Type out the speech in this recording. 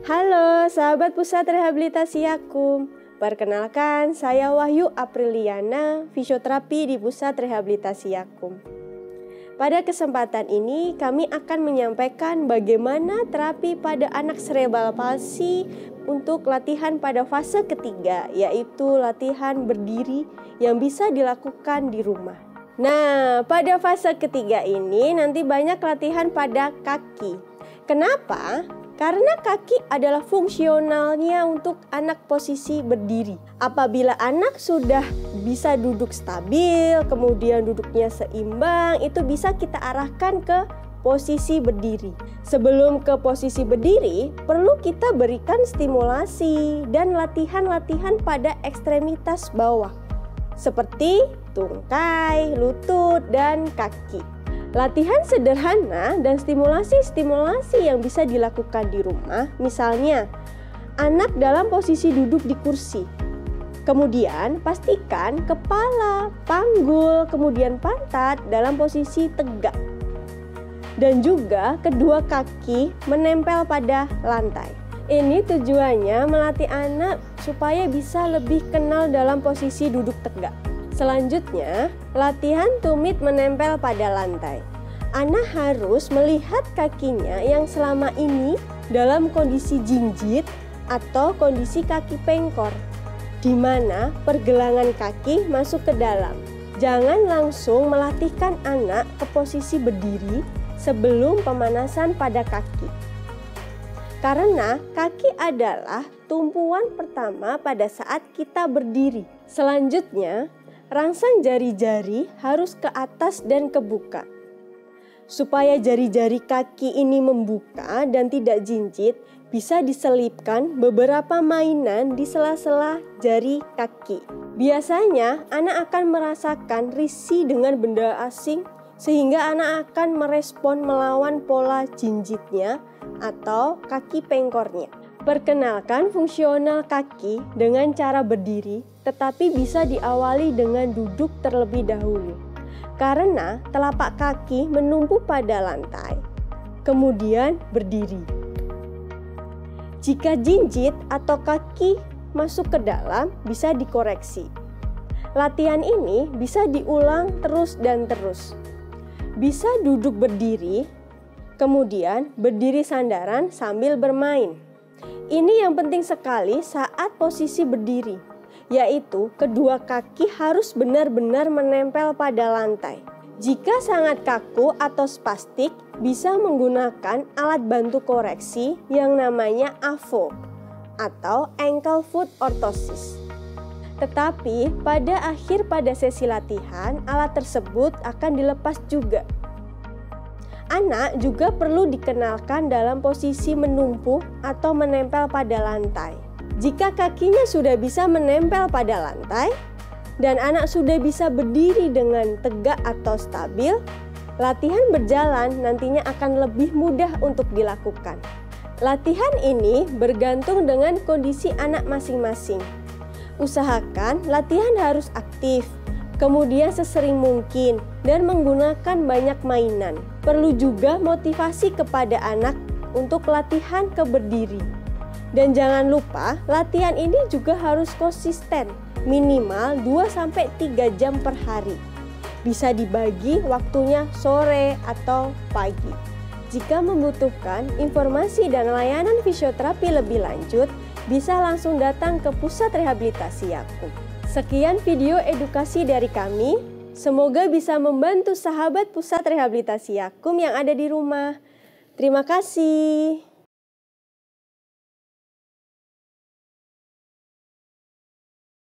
Halo sahabat Pusat Rehabilitasi Yakum. Perkenalkan, saya Wahyu Apriliana, fisioterapi di Pusat Rehabilitasi Yakum. Pada kesempatan ini kami akan menyampaikan bagaimana terapi pada anak cerebral palsy untuk latihan pada fase ketiga, yaitu latihan berdiri yang bisa dilakukan di rumah. Nah, pada fase ketiga ini nanti banyak latihan pada kaki. Kenapa? Karena kaki adalah fungsionalnya untuk anak posisi berdiri. Apabila anak sudah bisa duduk stabil, kemudian duduknya seimbang, itu bisa kita arahkan ke posisi berdiri. Sebelum ke posisi berdiri, perlu kita berikan stimulasi dan latihan-latihan pada ekstremitas bawah, seperti tungkai, lutut, dan kaki. Latihan sederhana dan stimulasi-stimulasi yang bisa dilakukan di rumah, misalnya anak dalam posisi duduk di kursi. Kemudian pastikan kepala, panggul, kemudian pantat dalam posisi tegak. Dan juga kedua kaki menempel pada lantai. Ini tujuannya melatih anak supaya bisa lebih kenal dalam posisi duduk tegak. Selanjutnya, latihan tumit menempel pada lantai. Anak harus melihat kakinya yang selama ini dalam kondisi jinjit atau kondisi kaki pengkor, di mana pergelangan kaki masuk ke dalam. Jangan langsung melatihkan anak ke posisi berdiri sebelum pemanasan pada kaki. Karena kaki adalah tumpuan pertama pada saat kita berdiri. Selanjutnya, rangsang jari-jari harus ke atas dan kebuka. Supaya jari-jari kaki ini membuka dan tidak jinjit, bisa diselipkan beberapa mainan di sela-sela jari kaki. Biasanya, anak akan merasakan risih dengan benda asing, sehingga anak akan merespon melawan pola jinjitnya atau kaki pengkornya. Perkenalkan fungsional kaki dengan cara berdiri, tetapi bisa diawali dengan duduk terlebih dahulu. Karena telapak kaki menumpu pada lantai, kemudian berdiri. Jika jinjit atau kaki masuk ke dalam, bisa dikoreksi. Latihan ini bisa diulang terus dan terus. Bisa duduk berdiri, kemudian berdiri sandaran sambil bermain. Ini yang penting sekali saat posisi berdiri, yaitu kedua kaki harus benar-benar menempel pada lantai. Jika sangat kaku atau spastik, bisa menggunakan alat bantu koreksi yang namanya AFO atau ankle foot orthosis. Tetapi pada sesi latihan, alat tersebut akan dilepas juga. Anak juga perlu dikenalkan dalam posisi menumpu atau menempel pada lantai. Jika kakinya sudah bisa menempel pada lantai dan anak sudah bisa berdiri dengan tegak atau stabil, latihan berjalan nantinya akan lebih mudah untuk dilakukan. Latihan ini bergantung dengan kondisi anak masing-masing. Usahakan latihan harus aktif, kemudian sesering mungkin, dan menggunakan banyak mainan. Perlu juga motivasi kepada anak untuk latihan ke berdiri. Dan jangan lupa, latihan ini juga harus konsisten, minimal 2-3 jam per hari. Bisa dibagi waktunya sore atau pagi. Jika membutuhkan informasi dan layanan fisioterapi lebih lanjut, bisa langsung datang ke Pusat Rehabilitasi Yakum. Sekian video edukasi dari kami, semoga bisa membantu sahabat Pusat Rehabilitasi Yakum yang ada di rumah. Terima kasih.